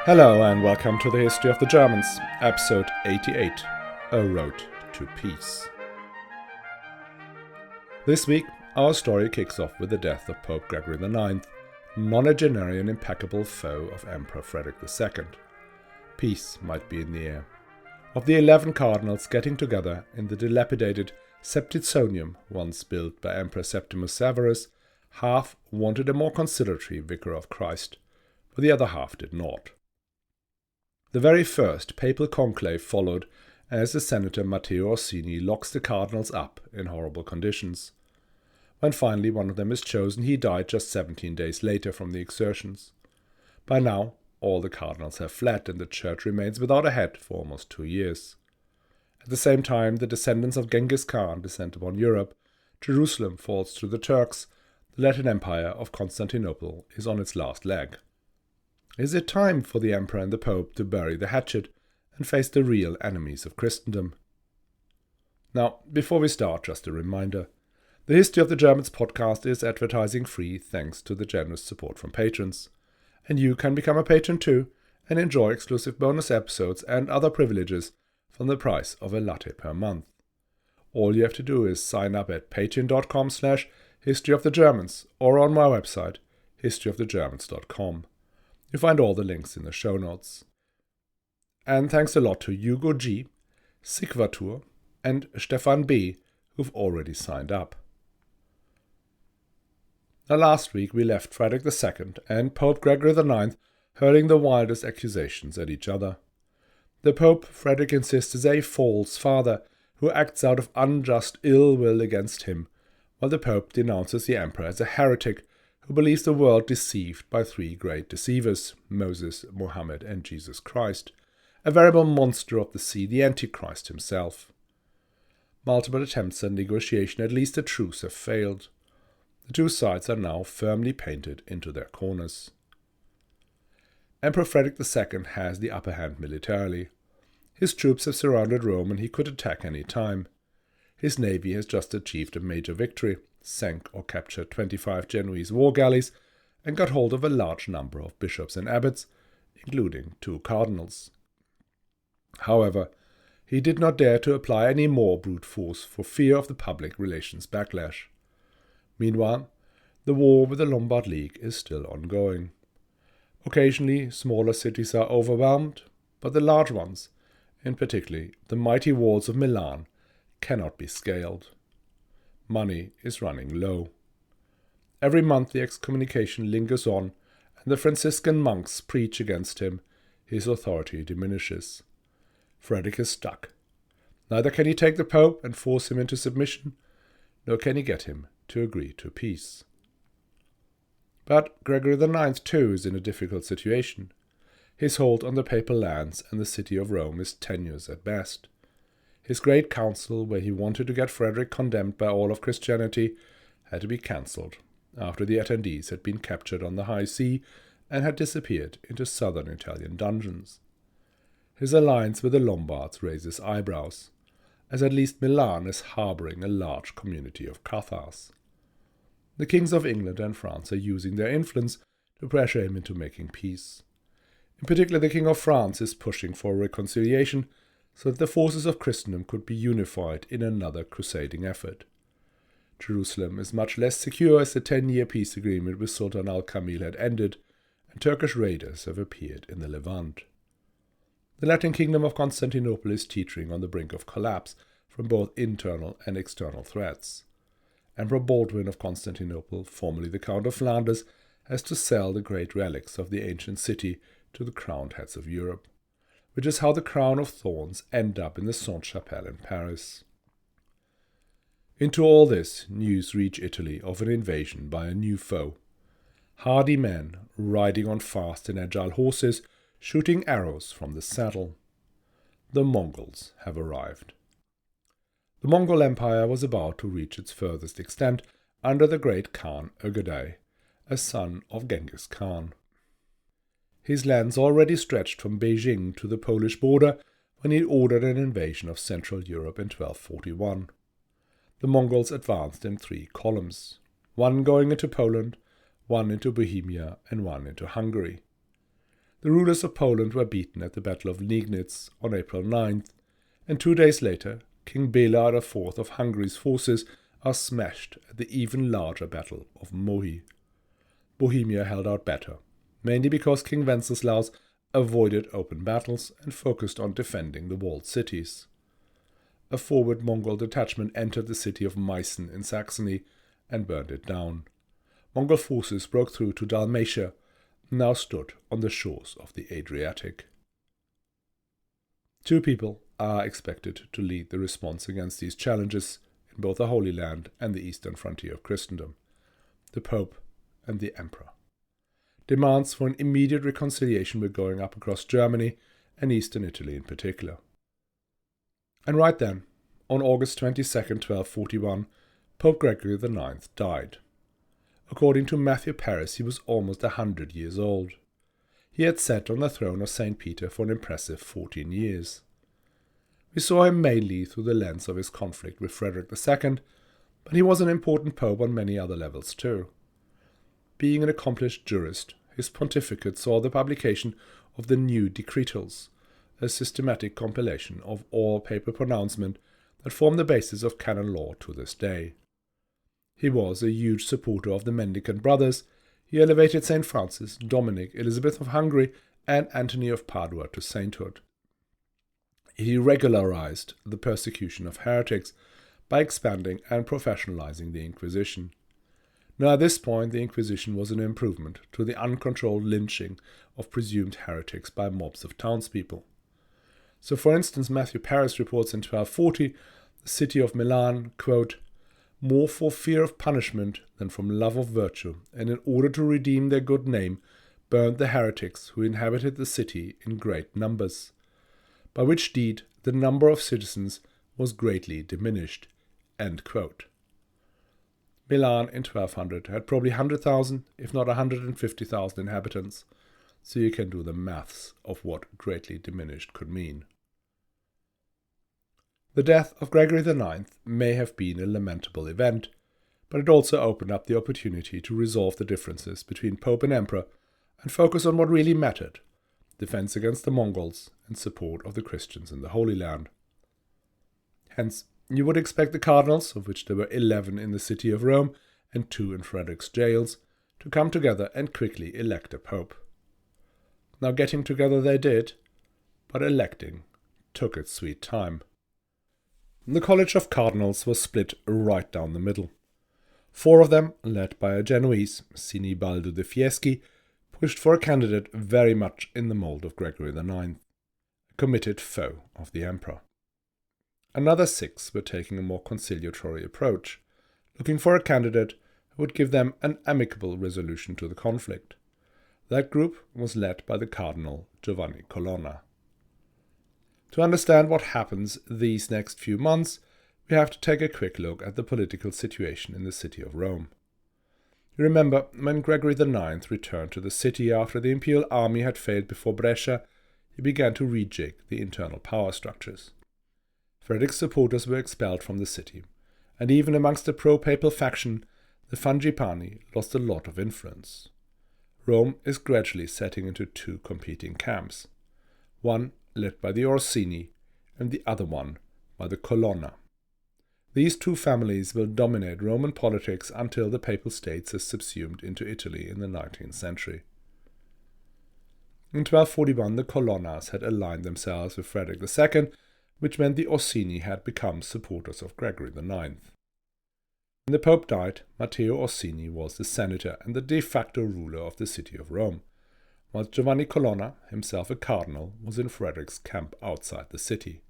Hello and welcome to the History of the Germans, episode 88, A Road to Peace. This week, our story kicks off with the death of Pope Gregory IX, nonagenarian impeccable foe of Emperor Frederick II. Peace might be in the air. Of the 11 cardinals getting together in the dilapidated Septizonium once built by Emperor Septimus Severus, half wanted a more conciliatory vicar of Christ, but the other half did not. The very first papal conclave followed as the senator Matteo Orsini locks the cardinals up in horrible conditions. When finally one of them is chosen, he died just 17 days later from the exertions. By now, all the cardinals have fled and the church remains without a head for almost 2 years. At the same time, the descendants of Genghis Khan descend upon Europe. Jerusalem falls to the Turks. The Latin Empire of Constantinople is on its last leg. Is it time for the Emperor and the Pope to bury the hatchet and face the real enemies of Christendom? Now, before we start, just a reminder. The History of the Germans podcast is advertising free thanks to the generous support from patrons. And you can become a patron too and enjoy exclusive bonus episodes and other privileges from the price of a latte per month. All you have to do is sign up at patreon.com/historyofthegermans or on my website, historyofthegermans.com. You find all the links in the show notes. And thanks a lot to Hugo G, Sigvatur, and Stefan B, who've already signed up. Now last week we left Frederick II and Pope Gregory IX hurling the wildest accusations at each other. The Pope, Frederick insists, is a false father who acts out of unjust ill will against him, while the Pope denounces the Emperor as a heretic who believes the world deceived by 3 great deceivers, Moses, Mohammed, and Jesus Christ, a veritable monster of the sea, the Antichrist himself. Multiple attempts at negotiation, at least a truce, have failed. The two sides are now firmly painted into their corners. Emperor Frederick II has the upper hand militarily. His troops have surrounded Rome and he could attack any time. His navy has just achieved a major victory, sank or captured 25 Genoese war galleys, and got hold of a large number of bishops and abbots, including 2 cardinals. However, he did not dare to apply any more brute force for fear of the public relations backlash. Meanwhile, the war with the Lombard League is still ongoing. Occasionally, smaller cities are overwhelmed, but the large ones, and particularly the mighty walls of Milan, cannot be scaled. Money is running low. Every month the excommunication lingers on, and the Franciscan monks preach against him. His authority diminishes. Frederick is stuck. Neither can he take the Pope and force him into submission, nor can he get him to agree to peace. But Gregory IX too is in a difficult situation. His hold on the papal lands and the city of Rome is tenuous at best. His great council, where he wanted to get Frederick condemned by all of Christianity, had to be cancelled after the attendees had been captured on the high sea and had disappeared into southern Italian dungeons. His alliance with the Lombards raises eyebrows, as at least Milan is harbouring a large community of Cathars. The kings of England and France are using their influence to pressure him into making peace. In particular, the King of France is pushing for reconciliation so that the forces of Christendom could be unified in another crusading effort. Jerusalem is much less secure as the 10-year peace agreement with Sultan al-Kamil had ended, and Turkish raiders have appeared in the Levant. The Latin kingdom of Constantinople is teetering on the brink of collapse from both internal and external threats. Emperor Baldwin of Constantinople, formerly the Count of Flanders, has to sell the great relics of the ancient city to the crowned heads of Europe, which is how the crown of thorns end up in the Sainte-Chapelle in Paris. Into all this, news reach Italy of an invasion by a new foe. Hardy men, riding on fast and agile horses, shooting arrows from the saddle. The Mongols have arrived. The Mongol Empire was about to reach its furthest extent under the great Khan Ögedei, a son of Genghis Khan. His lands already stretched from Beijing to the Polish border when he ordered an invasion of Central Europe in 1241. The Mongols advanced in 3 columns, one going into Poland, one into Bohemia, and one into Hungary. the rulers of Poland were beaten at the Battle of Liegnitz on April 9th, and 2 days later, King Bela IV of Hungary's forces are smashed at the even larger Battle of Mohi. Bohemia held out better, mainly because King Wenceslaus avoided open battles and focused on defending the walled cities. A forward Mongol detachment entered the city of Meissen in Saxony and burned it down. Mongol forces broke through to Dalmatia, now stood on the shores of the Adriatic. Two people are expected to lead the response against these challenges in both the Holy Land and the eastern frontier of Christendom: the Pope and the Emperor. Demands for an immediate reconciliation were going up across Germany and eastern Italy in particular. And right then, on August 22nd, 1241, Pope Gregory IX died. According to Matthew Paris, he was almost 100 years old. He had sat on the throne of St. Peter for an impressive 14 years. We saw him mainly through the lens of his conflict with Frederick II, but he was an important pope on many other levels too. Being an accomplished jurist, his pontificate saw the publication of the New Decretals, a systematic compilation of all papal pronouncements that form the basis of canon law to this day. He was a huge supporter of the Mendicant Brothers. He elevated St. Francis, Dominic, Elizabeth of Hungary, and Anthony of Padua to sainthood. He regularized the persecution of heretics by expanding and professionalizing the Inquisition. Now at this point the Inquisition was an improvement to the uncontrolled lynching of presumed heretics by mobs of townspeople. So for instance, Matthew Paris reports in 1240, the city of Milan, quote, "more for fear of punishment than from love of virtue, and in order to redeem their good name, burned the heretics who inhabited the city in great numbers, by which deed the number of citizens was greatly diminished." End quote. Milan in 1200 had probably 100,000, if not 150,000 inhabitants, so you can do the maths of what greatly diminished could mean. The death of Gregory IX may have been a lamentable event, but it also opened up the opportunity to resolve the differences between Pope and Emperor and focus on what really mattered: defense against the Mongols and support of the Christians in the Holy Land. Hence, you would expect the cardinals, of which there were 11 in the city of Rome and 2 in Frederick's jails, to come together and quickly elect a pope. Now getting together they did, but electing took its sweet time. The College of Cardinals was split right down the middle. 4 of them, led by a Genoese, Sinibaldo de Fieschi, pushed for a candidate very much in the mold of Gregory IX, a committed foe of the emperor. Another 6 were taking a more conciliatory approach, looking for a candidate who would give them an amicable resolution to the conflict. That group was led by the Cardinal Giovanni Colonna. To understand what happens these next few months, we have to take a quick look at the political situation in the city of Rome. You remember, when Gregory IX returned to the city after the imperial army had failed before Brescia, he began to rejig the internal power structures. Frederick's supporters were expelled from the city, and even amongst the pro-papal faction, the Frangipani lost a lot of influence. Rome is gradually setting into 2 competing camps, one led by the Orsini and the other one by the Colonna. These 2 families will dominate Roman politics until the Papal States is subsumed into Italy in the 19th century. In 1241 the Colonnas had aligned themselves with Frederick II, which meant the Orsini had become supporters of Gregory IX. When the Pope died, Matteo Orsini was the senator and the de facto ruler of the city of Rome, whilst Giovanni Colonna, himself a cardinal, was in Frederick's camp outside the city.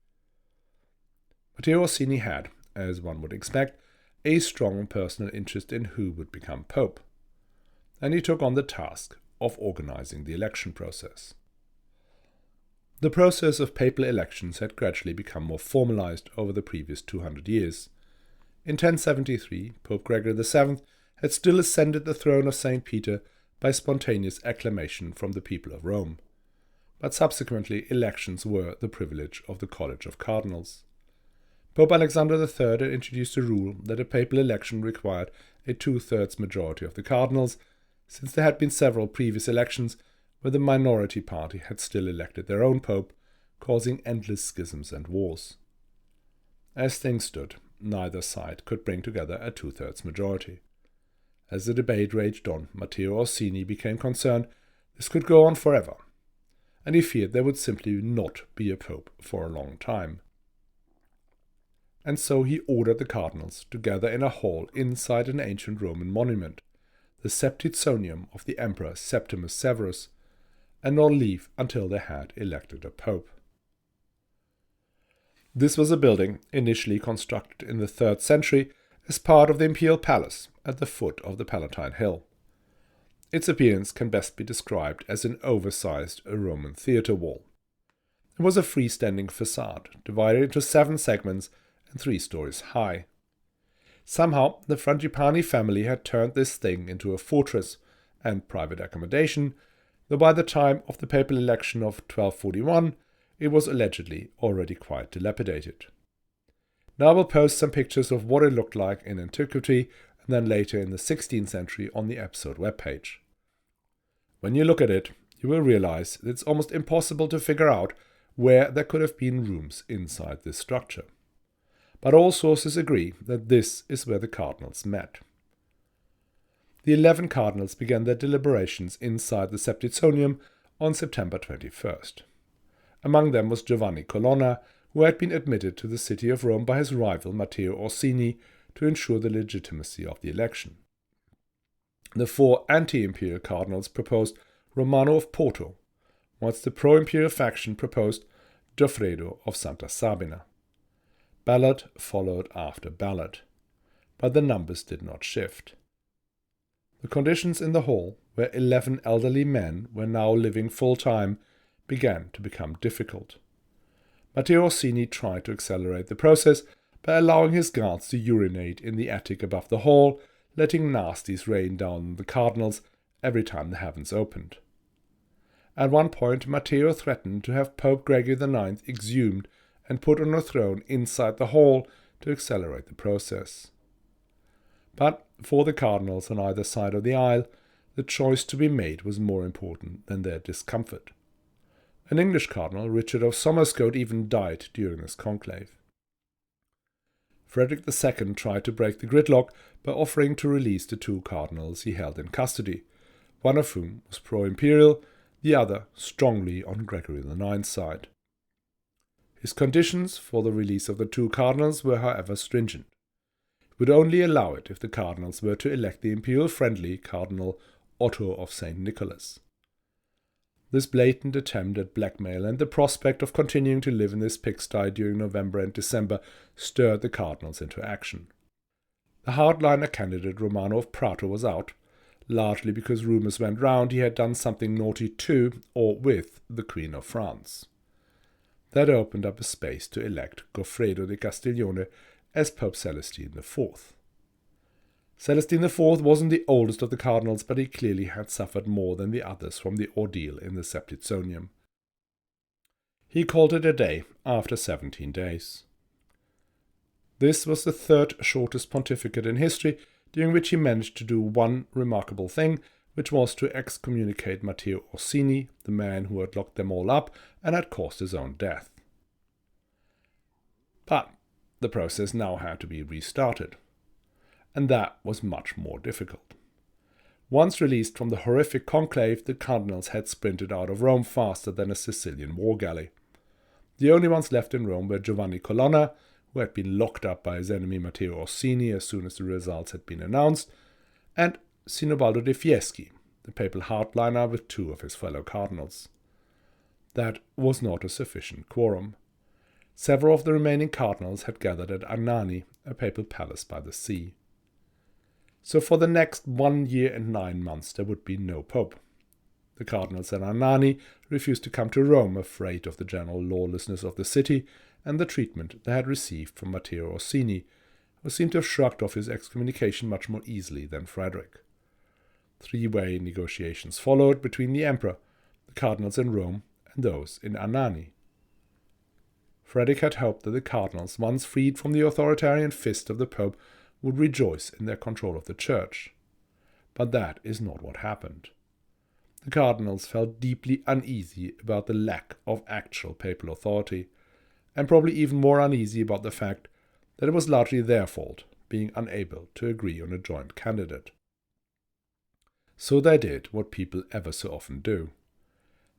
Matteo Orsini had, as one would expect, a strong personal interest in who would become pope, and he took on the task of organizing the election process. The process of papal elections had gradually become more formalized over the previous 200 years. In 1073, Pope Gregory VII had still ascended the throne of St. Peter by spontaneous acclamation from the people of Rome, but subsequently elections were the privilege of the College of Cardinals. Pope Alexander III had introduced a rule that a papal election required a 2/3 majority of the cardinals, since there had been several previous elections where the minority party had still elected their own pope, causing endless schisms and wars. As things stood, neither side could bring together a two-thirds majority. As the debate raged on, Matteo Orsini became concerned this could go on forever, and he feared there would simply not be a pope for a long time. And so he ordered the cardinals to gather in a hall inside an ancient Roman monument, the Septizonium of the Emperor Septimus Severus, and not leave until they had elected a pope. This was a building initially constructed in the 3rd century as part of the imperial palace at the foot of the Palatine Hill. Its appearance can best be described as an oversized Roman theatre wall. It was a freestanding facade, divided into 7 segments and 3 stories high. Somehow, the Frangipani family had turned this thing into a fortress and private accommodation, though by the time of the papal election of 1241, it was allegedly already quite dilapidated. Now I will post some pictures of what it looked like in antiquity and then later in the 16th century on the episode webpage. When you look at it, you will realize that it's almost impossible to figure out where there could have been rooms inside this structure. But all sources agree that this is where the cardinals met. The 11 cardinals began their deliberations inside the Septizonium on September 21st. Among them was Giovanni Colonna, who had been admitted to the city of Rome by his rival Matteo Orsini to ensure the legitimacy of the election. The 4 anti-imperial cardinals proposed Romano of Porto, whilst the pro-imperial faction proposed Goffredo of Santa Sabina. Ballot followed after ballot, but the numbers did not shift. The conditions in the hall, where 11 elderly men were now living full-time, began to become difficult. Matteo Orsini tried to accelerate the process by allowing his guards to urinate in the attic above the hall, letting nasties rain down on the cardinals every time the heavens opened. At one point, Matteo threatened to have Pope Gregory IX exhumed and put on a throne inside the hall to accelerate the process. But for the cardinals on either side of the aisle, the choice to be made was more important than their discomfort. An English cardinal, Richard of Somerscote, even died during this conclave. Frederick II tried to break the gridlock by offering to release the 2 cardinals he held in custody, one of whom was pro-imperial, the other strongly on Gregory IX's side. His conditions for the release of the 2 cardinals were, however, stringent. He would only allow it if the cardinals were to elect the imperial-friendly Cardinal Otto of St. Nicholas. This blatant attempt at blackmail and the prospect of continuing to live in this pigsty during November and December stirred the cardinals into action. The hardliner candidate Romano of Prato was out, largely because rumours went round he had done something naughty to or with the Queen of France. That opened up a space to elect Goffredo di Castiglione as Pope Celestine IV. Celestine IV wasn't the oldest of the cardinals, but he clearly had suffered more than the others from the ordeal in the Septizonium. He called it a day after 17 days. This was the 3rd shortest pontificate in history, during which he managed to do one remarkable thing, which was to excommunicate Matteo Orsini, the man who had locked them all up and had caused his own death. But the process now had to be restarted. And that was much more difficult. Once released from the horrific conclave, the cardinals had sprinted out of Rome faster than a Sicilian war galley. The only ones left in Rome were Giovanni Colonna, who had been locked up by his enemy Matteo Orsini as soon as the results had been announced, and Sinobaldo de Fieschi, the papal hardliner with 2 of his fellow cardinals. That was not a sufficient quorum. Several of the remaining cardinals had gathered at Anani, a papal palace by the sea. So for the next 1 year and 9 months there would be no pope. The cardinals at Anani refused to come to Rome, afraid of the general lawlessness of the city and the treatment they had received from Matteo Orsini, who seemed to have shrugged off his excommunication much more easily than Frederick. 3-way negotiations followed between the emperor, the cardinals in Rome, and those in Anani. Frederick had hoped that the cardinals, once freed from the authoritarian fist of the pope, would rejoice in their control of the church. But that is not what happened. The cardinals felt deeply uneasy about the lack of actual papal authority, and probably even more uneasy about the fact that it was largely their fault being unable to agree on a joint candidate. So they did what people ever so often do.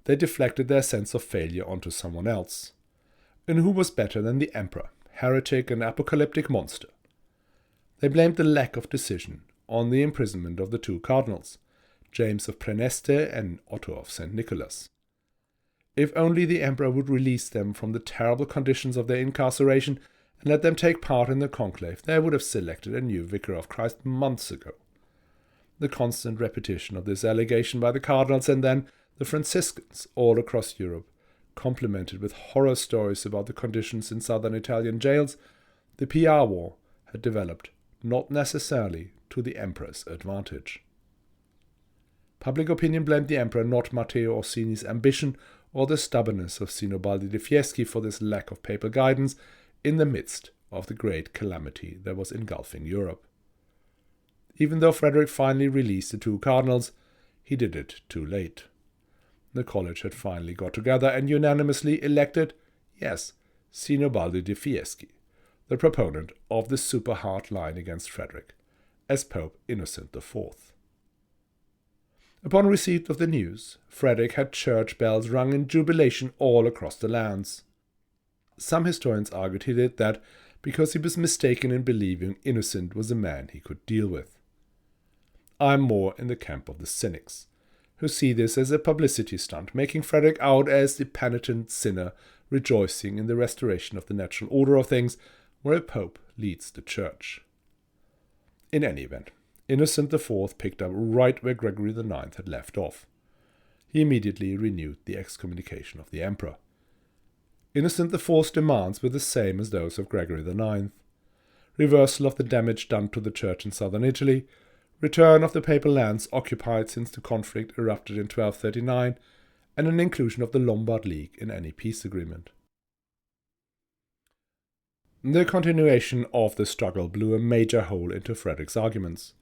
They deflected their sense of failure onto someone else. And who was better than the emperor, heretic and apocalyptic monster? They blamed the lack of decision on the imprisonment of the two cardinals, James of Praeneste and Otto of St. Nicholas. If only the emperor would release them from the terrible conditions of their incarceration and let them take part in the conclave, they would have selected a new vicar of Christ months ago. The constant repetition of this allegation by the cardinals and then the Franciscans all across Europe, complemented with horror stories about the conditions in southern Italian jails, the PR war had developed not necessarily to the emperor's advantage. Public opinion blamed the emperor, not Matteo Orsini's ambition or the stubbornness of Sinobaldi de Fieschi for this lack of papal guidance in the midst of the great calamity that was engulfing Europe. Even though Frederick finally released the two cardinals, he did it too late. The college had finally got together and unanimously elected, yes, Sinobaldi de Fieschi, the proponent of the super hard line against Frederick, as Pope Innocent IV. Upon receipt of the news, Frederick had church bells rung in jubilation all across the lands. Some historians argued he did that because he was mistaken in believing Innocent was a man he could deal with. I am more in the camp of the cynics, who see this as a publicity stunt, making Frederick out as the penitent sinner rejoicing in the restoration of the natural order of things, where a pope leads the church. In any event, Innocent IV picked up right where Gregory IX had left off. He immediately renewed the excommunication of the emperor. Innocent IV's demands were the same as those of Gregory IX: reversal of the damage done to the church in southern Italy, return of the papal lands occupied since the conflict erupted in 1239, and an inclusion of the Lombard League in any peace agreement. The continuation of the struggle blew a major hole into Frederick's arguments.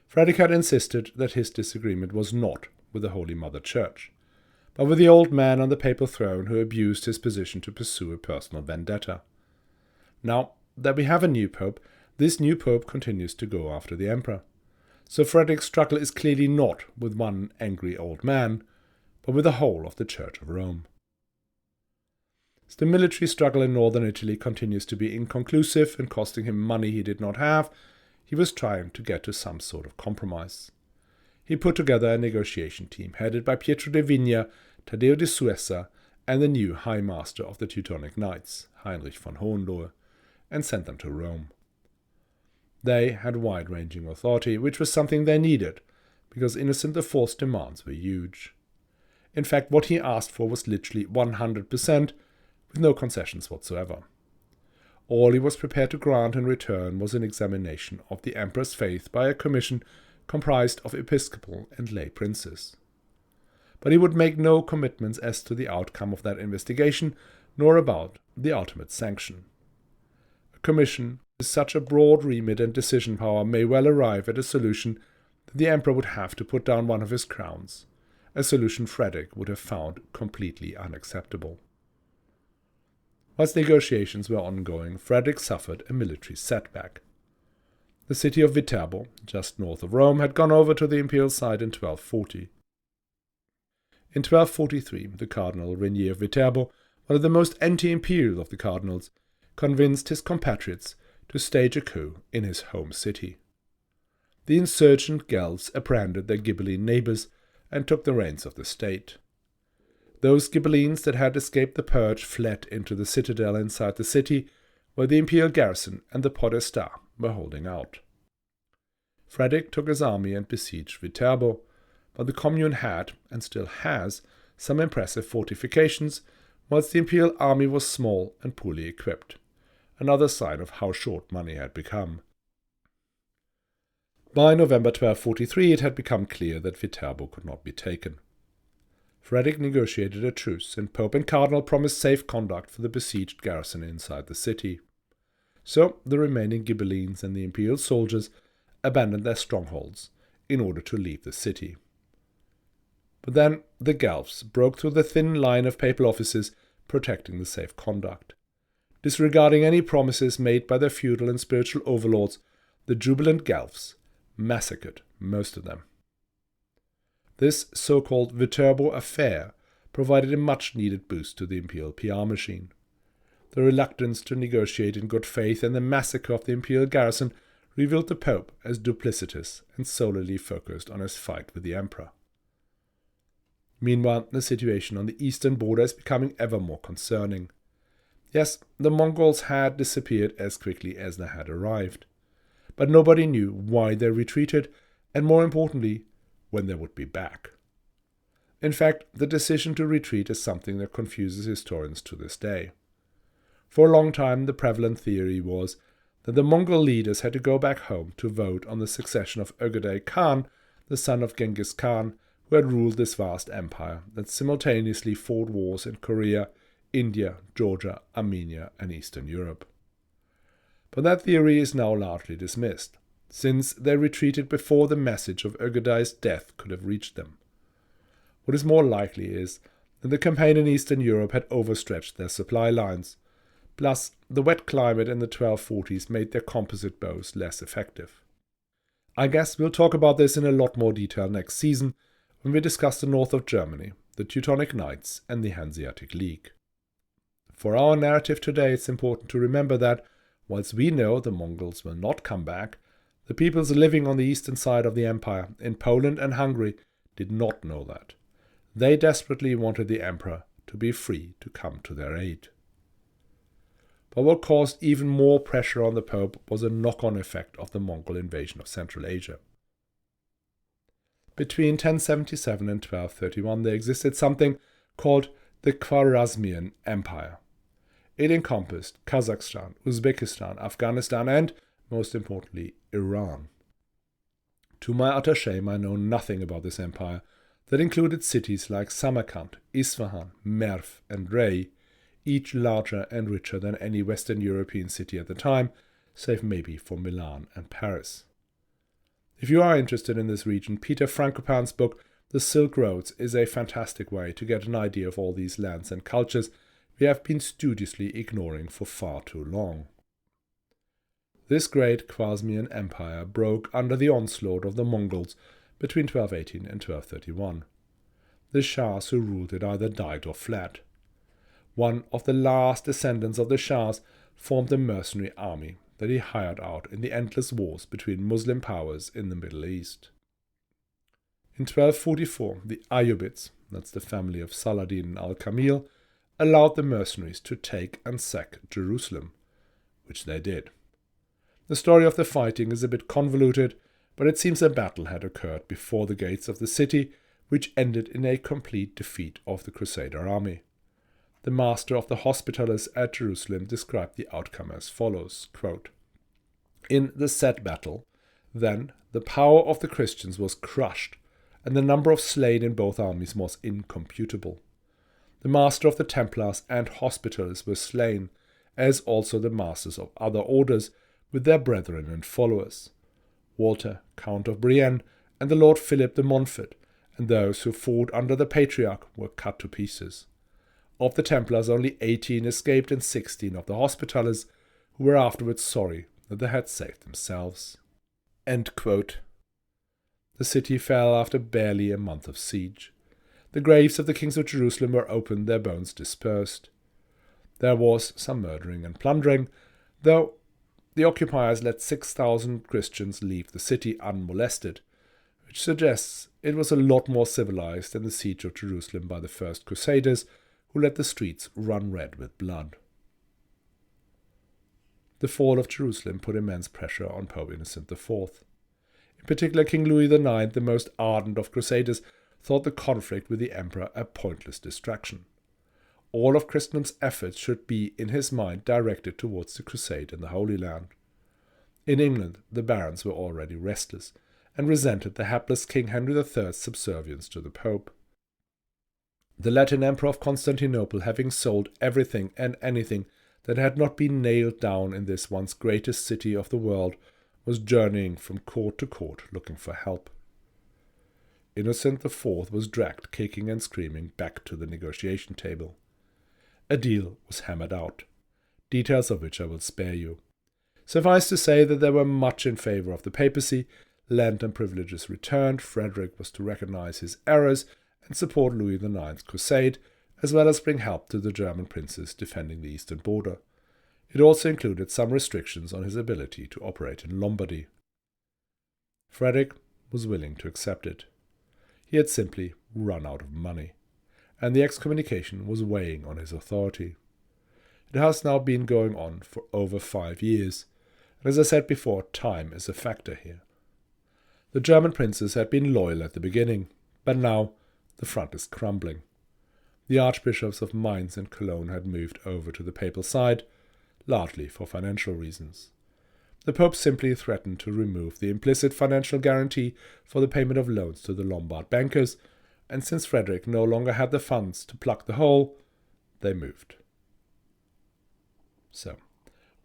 Frederick had insisted that his disagreement was not with the Holy Mother Church, but with the old man on the papal throne who abused his position to pursue a personal vendetta. Now that we have a new pope, this new pope continues to go after the emperor. So Frederick's struggle is clearly not with one angry old man, but with the whole of the Church of Rome. As the military struggle in northern Italy continues to be inconclusive and costing him money he did not have, he was trying to get to some sort of compromise. He put together a negotiation team headed by Pietro de Vigna, Taddeo de Suessa, and the new High Master of the Teutonic Knights, Heinrich von Hohenlohe, and sent them to Rome. They had wide-ranging authority, which was something they needed, because Innocent IV's demands were huge. In fact, what he asked for was literally 100%, with no concessions whatsoever. All he was prepared to grant in return was an examination of the emperor's faith by a commission comprised of episcopal and lay princes. But he would make no commitments as to the outcome of that investigation, nor about the ultimate sanction. A commission with such a broad remit and decision power may well arrive at a solution that the emperor would have to put down one of his crowns, a solution Frederick would have found completely unacceptable. Whilst negotiations were ongoing, Frederick suffered a military setback. The city of Viterbo, just north of Rome, had gone over to the imperial side in 1240. In 1243, the Cardinal Rainier of Viterbo, one of the most anti-imperial of the cardinals, convinced his compatriots to stage a coup in his home city. The insurgent Guelphs apprehended their Ghibelline neighbours and took the reins of the state. Those Ghibellines that had escaped the purge fled into the citadel inside the city, where the imperial garrison and the podestà were holding out. Frederick took his army and besieged Viterbo, but the commune had, and still has, some impressive fortifications, whilst the imperial army was small and poorly equipped, another sign of how short money had become. By November 1243 it had become clear that Viterbo could not be taken. Frederick negotiated a truce, and Pope and Cardinal promised safe conduct for the besieged garrison inside the city. So the remaining Ghibellines and the imperial soldiers abandoned their strongholds in order to leave the city. But then the Guelphs broke through the thin line of papal offices protecting the safe conduct. Disregarding any promises made by their feudal and spiritual overlords, the jubilant Guelphs massacred most of them. This so-called Viterbo affair provided a much-needed boost to the imperial PR machine. The reluctance to negotiate in good faith and the massacre of the imperial garrison revealed the Pope as duplicitous and solely focused on his fight with the emperor. Meanwhile, the situation on the eastern border is becoming ever more concerning. Yes, the Mongols had disappeared as quickly as they had arrived, but nobody knew why they retreated, and more importantly, when they would be back. In fact, the decision to retreat is something that confuses historians to this day. For a long time, the prevalent theory was that the Mongol leaders had to go back home to vote on the succession of Ögedei Khan, the son of Genghis Khan, who had ruled this vast empire that simultaneously fought wars in Korea, India, Georgia, Armenia, and Eastern Europe. But that theory is now largely dismissed, since they retreated before the message of Ögedei's death could have reached them. What is more likely is that the campaign in Eastern Europe had overstretched their supply lines. Plus, the wet climate in the 1240s made their composite bows less effective. I guess we'll talk about this in a lot more detail next season when we discuss the north of Germany, the Teutonic Knights, and the Hanseatic League. For our narrative today, it's important to remember that, whilst we know the Mongols will not come back, the peoples living on the eastern side of the empire, in Poland and Hungary, did not know that. They desperately wanted the emperor to be free to come to their aid. But what caused even more pressure on the Pope was a knock-on effect of the Mongol invasion of Central Asia. Between 1077 and 1231 there existed something called the Khwarezmian Empire. It encompassed Kazakhstan, Uzbekistan, Afghanistan, and, most importantly, Iran. To my utter shame, I know nothing about this empire that included cities like Samarkand, Isfahan, Merv, and Rey, each larger and richer than any Western European city at the time, save maybe for Milan and Paris. If you are interested in this region, Peter Frankopan's book The Silk Roads is a fantastic way to get an idea of all these lands and cultures we have been studiously ignoring for far too long. This great Khwarezmian empire broke under the onslaught of the Mongols between 1218 and 1231. The Shahs who ruled it either died or fled. One of the last descendants of the Shahs formed a mercenary army that he hired out in the endless wars between Muslim powers in the Middle East. In 1244, the Ayyubids, that's the family of Saladin al-Kamil, allowed the mercenaries to take and sack Jerusalem, which they did. The story of the fighting is a bit convoluted, but it seems a battle had occurred before the gates of the city, which ended in a complete defeat of the Crusader army. The master of the Hospitallers at Jerusalem described the outcome as follows, quote, "In the said battle, then, the power of the Christians was crushed, and the number of slain in both armies was incomputable. The master of the Templars and Hospitallers were slain, as also the masters of other orders, with their brethren and followers. Walter, Count of Brienne, and the Lord Philip de Montfort, and those who fought under the Patriarch, were cut to pieces. Of the Templars only 18 escaped, and 16 of the Hospitallers, who were afterwards sorry that they had saved themselves." End quote. The city fell after barely a month of siege. The graves of the kings of Jerusalem were opened, their bones dispersed. There was some murdering and plundering, though the occupiers let 6,000 Christians leave the city unmolested, which suggests it was a lot more civilized than the siege of Jerusalem by the First Crusaders, who let the streets run red with blood. The fall of Jerusalem put immense pressure on Pope Innocent IV. In particular, King Louis IX, the most ardent of Crusaders, thought the conflict with the emperor a pointless distraction. All of Christendom's efforts should be, in his mind, directed towards the crusade in the Holy Land. In England, the barons were already restless, and resented the hapless King Henry III's subservience to the Pope. The Latin Emperor of Constantinople, having sold everything and anything that had not been nailed down in this once greatest city of the world, was journeying from court to court looking for help. Innocent IV was dragged kicking and screaming back to the negotiation table. A deal was hammered out, details of which I will spare you. Suffice to say that they were much in favour of the papacy, land and privileges returned, Frederick was to recognise his errors and support Louis IX's crusade, as well as bring help to the German princes defending the eastern border. It also included some restrictions on his ability to operate in Lombardy. Frederick was willing to accept it. He had simply run out of money, and the excommunication was weighing on his authority. It has now been going on for over 5 years, and as I said before, time is a factor here. The German princes had been loyal at the beginning, but now the front is crumbling. The archbishops of Mainz and Cologne had moved over to the papal side, largely for financial reasons. The Pope simply threatened to remove the implicit financial guarantee for the payment of loans to the Lombard bankers, and since Frederick no longer had the funds to plug the hole, they moved. So,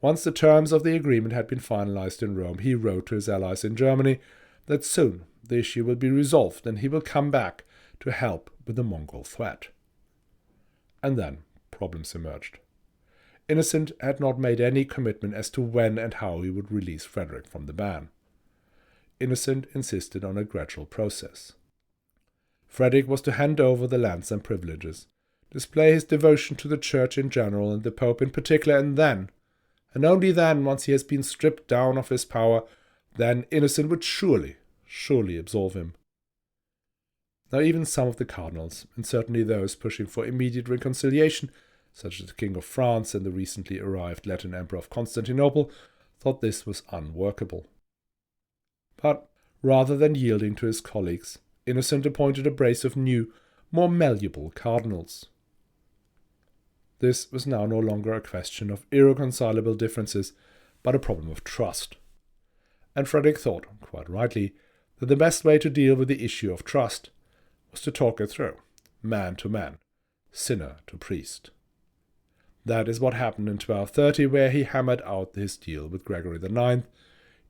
once the terms of the agreement had been finalized in Rome, he wrote to his allies in Germany that soon the issue will be resolved and he will come back to help with the Mongol threat. And then problems emerged. Innocent had not made any commitment as to when and how he would release Frederick from the ban. Innocent insisted on a gradual process. Frederick was to hand over the lands and privileges, display his devotion to the Church in general and the Pope in particular, and then, and only then, once he has been stripped down of his power, then Innocent would surely absolve him. Now even some of the cardinals, and certainly those pushing for immediate reconciliation, such as the King of France and the recently arrived Latin Emperor of Constantinople, thought this was unworkable. But rather than yielding to his colleagues, Innocent appointed a brace of new, more malleable cardinals. This was now no longer a question of irreconcilable differences, but a problem of trust. And Frederick thought, quite rightly, that the best way to deal with the issue of trust was to talk it through, man to man, sinner to priest. That is what happened in 1230, where he hammered out his deal with Gregory IX,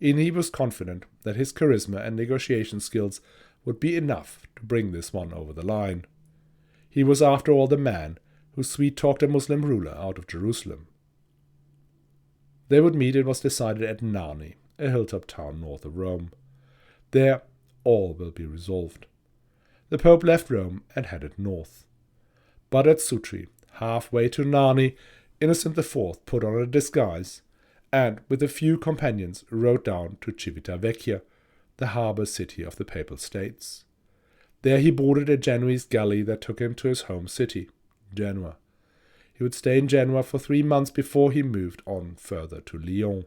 and he was confident that his charisma and negotiation skills would be enough to bring this one over the line. He was after all the man who sweet-talked a Muslim ruler out of Jerusalem. They would meet, it was decided, at Narni, a hilltop town north of Rome. There all will be resolved. The Pope left Rome and headed north. But at Sutri, halfway to Narni, Innocent IV put on a disguise, and with a few companions rode down to Civitavecchia, the harbour city of the Papal States. There he boarded a Genoese galley that took him to his home city, Genoa. He would stay in Genoa for 3 months before he moved on further to Lyon.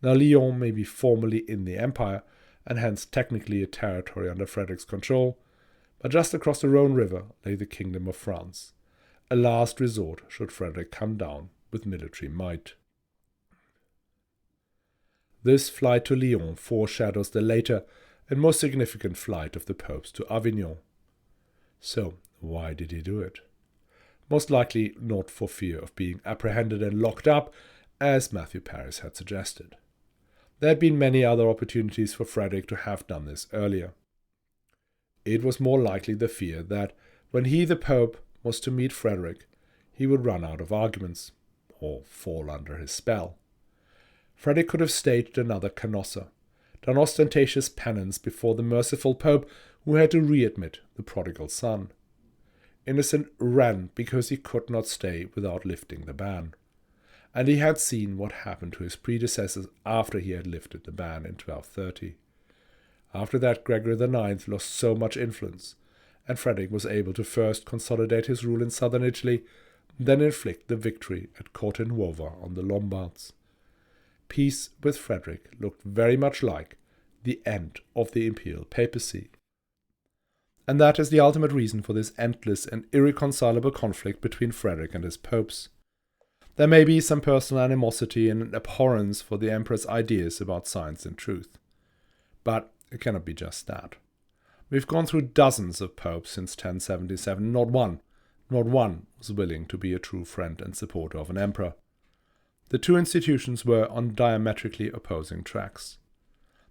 Now Lyon may be formally in the empire, and hence technically a territory under Frederick's control, but just across the Rhone River lay the Kingdom of France, a last resort should Frederick come down with military might. This flight to Lyon foreshadows the later and more significant flight of the popes to Avignon. So, why did he do it? Most likely not for fear of being apprehended and locked up, as Matthew Paris had suggested. There had been many other opportunities for Frederick to have done this earlier. It was more likely the fear that, when he, the Pope, was to meet Frederick, he would run out of arguments, or fall under his spell. Frederick could have staged another Canossa, done ostentatious penance before the merciful Pope who had to readmit the prodigal son. Innocent ran because he could not stay without lifting the ban. And he had seen what happened to his predecessors after he had lifted the ban in 1230. After that, Gregory IX lost so much influence, and Frederick was able to first consolidate his rule in southern Italy, then inflict the victory at Corte Nuova on the Lombards. Peace with Frederick looked very much like the end of the imperial papacy. And that is the ultimate reason for this endless and irreconcilable conflict between Frederick and his popes. There may be some personal animosity and abhorrence for the emperor's ideas about science and truth. But it cannot be just that. We've gone through dozens of popes since 1077. Not one was willing to be a true friend and supporter of an emperor. The two institutions were on diametrically opposing tracks.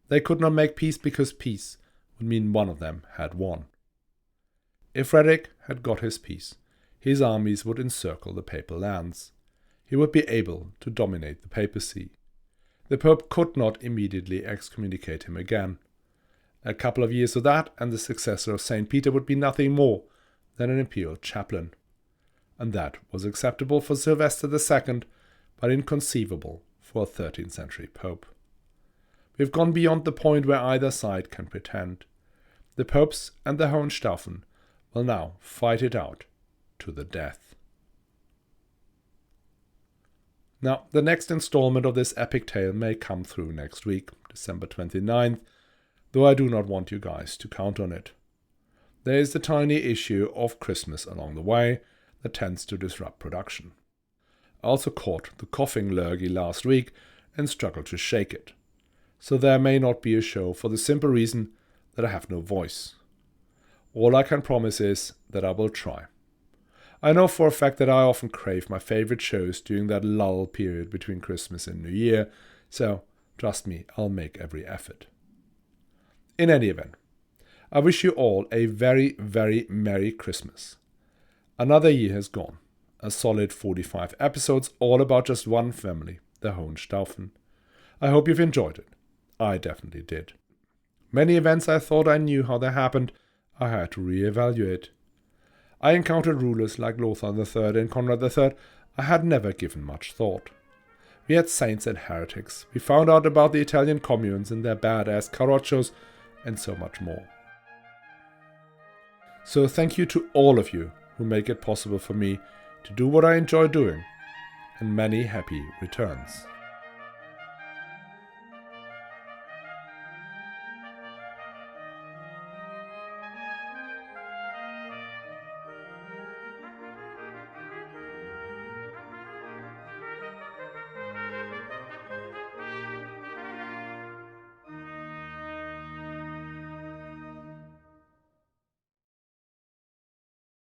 They could not make peace because peace would mean one of them had won. If Frederick had got his peace, his armies would encircle the papal lands. He would be able to dominate the papacy. The Pope could not immediately excommunicate him again. A couple of years of that, and the successor of St. Peter would be nothing more than an imperial chaplain. And that was acceptable for Sylvester II, but inconceivable for a 13th century Pope. We've gone beyond the point where either side can pretend. The popes and the Hohenstaufen will now fight it out to the death. Now, the next installment of this epic tale may come through next week, December 29th, though I do not want you guys to count on it. There is the tiny issue of Christmas along the way that tends to disrupt production. I also caught the coughing lurgy last week and struggled to shake it, so there may not be a show for the simple reason that I have no voice. All I can promise is that I will try. I know for a fact that I often crave my favorite shows during that lull period between Christmas and New Year, so trust me, I'll make every effort. In any event, I wish you all a very, very Merry Christmas. Another year has gone. A solid 45 episodes all about just one family, the Hohenstaufen. I hope you've enjoyed it. I definitely did. Many events I thought I knew how they happened, I had to re-evaluate. I encountered rulers like Lothar III and Conrad III I had never given much thought. We had saints and heretics. We found out about the Italian communes and their badass carroccios, and so much more. So thank you to all of you who make it possible for me to do what I enjoy doing, and many happy returns.